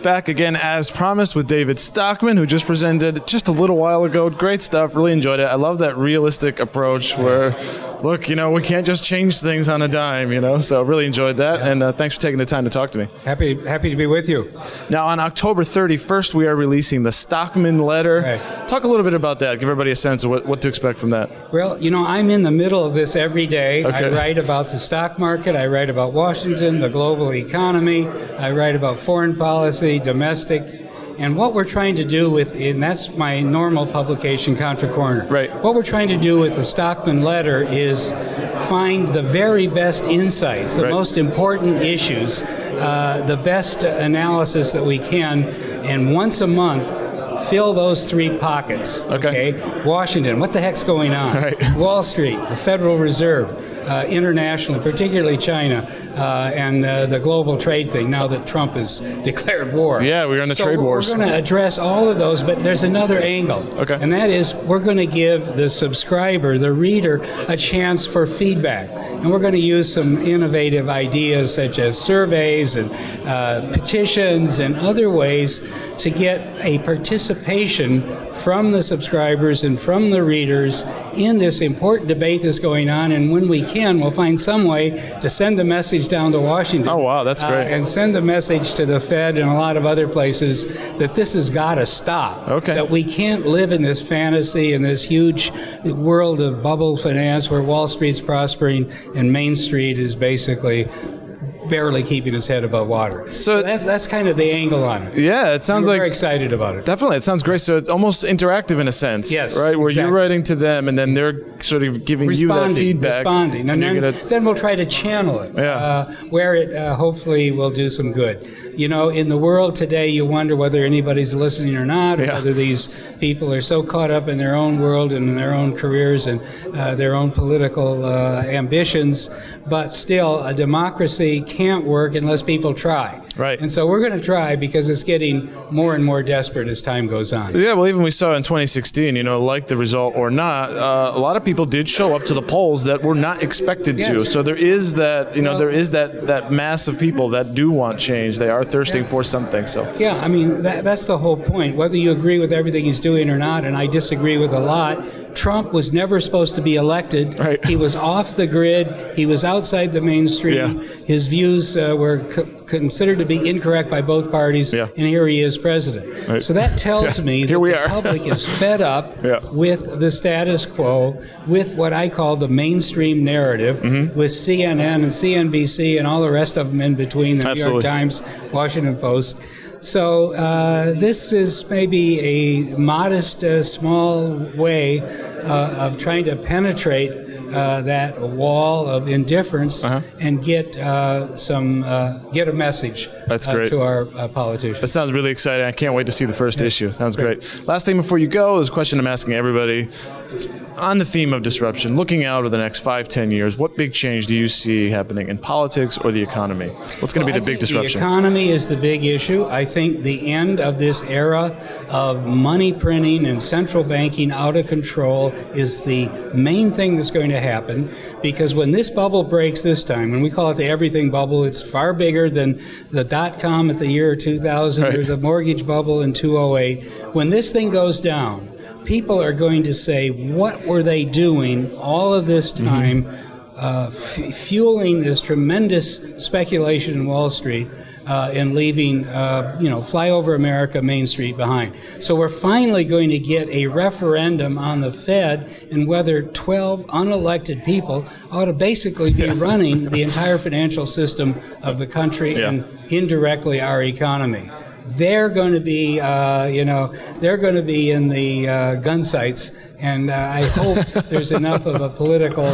Back again as promised with David Stockman, who just presented just a little while ago. Great stuff. Really enjoyed it. I love that realistic approach where, look, we can't just change things on a dime, so really enjoyed that. And thanks for taking the time to talk to me. Happy to be with you. Now, on October 31st, we are releasing the Stockman Letter. Right. Talk a little bit about that. Give everybody a sense of what to expect from that. Well, I'm in the middle of this every day. Okay. I write about the stock market. I write about Washington, the global economy. I write about foreign policy, domestic. And what we're trying to do and that's my normal publication, Contra Corner. Right. What we're trying to do with the Stockman Letter is find the very best insights, the most important issues, the best analysis that we can, and once a month, fill those three pockets. Okay. Washington, what the heck's going on? Right. Wall Street, the Federal Reserve, internationally, particularly China, and the global trade thing, now that Trump has declared war. Yeah, we're in the trade wars. We're going to address all of those, but there's another angle. Okay. And that is we're going to give the subscriber, the reader, a chance for feedback. And we're going to use some innovative ideas such as surveys and petitions and other ways to get a participation from the subscribers and from the readers in this important debate that's going on. And when we can, we'll find some way to send the message down to Washington. Oh, wow, that's great. And send the message to the Fed and a lot of other places that this has got to stop. Okay. That we can't live in this fantasy, in this huge world of bubble finance where Wall Street's prospering and Main Street is basically barely keeping his head above water. So that's kind of the angle on it. Yeah, it sounds We're like very excited about it. Definitely, it sounds great. So it's almost interactive in a sense. Yes, right, where exactly. you're writing to them, and then they're sort of giving you that feedback. Responding, and then we'll try to channel it. Where it hopefully will do some good. In the world today, you wonder whether anybody's listening or not, or whether these people are so caught up in their own world and in their own careers and their own political ambitions. But still, a democracy can't work unless people try. Right. And so we're going to try because it's getting more and more desperate as time goes on. Yeah, well, even we saw in 2016, like the result or not, a lot of people did show up to the polls that were not expected to. So there is that, there is that mass of people that do want change. They are thirsting for something. So yeah, I mean, that's the whole point. Whether you agree with everything he's doing or not, and I disagree with a lot, Trump was never supposed to be elected. Right. He was off the grid. He was outside the mainstream. Yeah. His views were considered to be incorrect by both parties, and here he is president. Right. So that tells me that the public is fed up with the status quo, with what I call the mainstream narrative, with CNN and CNBC and all the rest of them in between, the New York Times, Washington Post. So this is maybe a modest, small way of trying to penetrate that wall of indifference and get get a message to our politicians. That sounds really exciting. I can't wait to see the first issue. Sounds great. Last thing before you go is a question I'm asking everybody. On the theme of disruption, looking out over the next 5-10 years, what big change do you see happening in politics or the economy? What's going to be the big disruption? The economy is the big issue. I think the end of this era of money printing and central banking out of control is the main thing that's going to happen, because when this bubble breaks this time, and we call it the everything bubble, it's far bigger than the dot-com at the year 2000 or the mortgage bubble in 2008. When this thing goes down, people are going to say, what were they doing all of this time fueling this tremendous speculation in Wall Street and leaving, flyover America Main Street behind. So we're finally going to get a referendum on the Fed and whether 12 unelected people ought to basically be running the entire financial system of the country and indirectly our economy. They're going to be, they're going to be in the gun sights, and I hope there's enough of a political,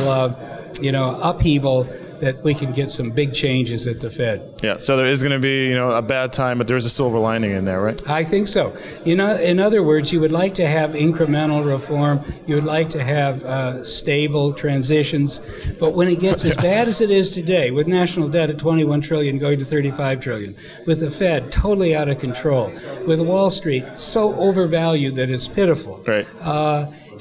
upheaval that we can get some big changes at the Fed. Yeah, so there is going to be, a bad time, but there's a silver lining in there, right? I think so. In other words, you would like to have incremental reform. You would like to have stable transitions. But when it gets as bad as it is today, with national debt at $21 trillion going to $35 trillion, with the Fed totally out of control, with Wall Street so overvalued that it's pitiful, right.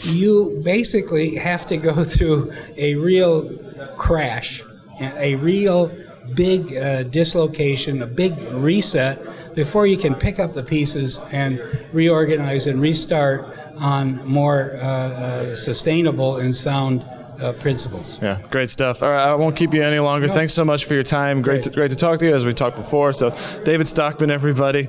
You basically have to go through a real crash, a real big dislocation, a big reset, before you can pick up the pieces and reorganize and restart on more sustainable and sound principles. Yeah, great stuff. All right, I won't keep you any longer. No. Thanks so much for your time. Great to talk to you, as we talked before. So, David Stockman, everybody.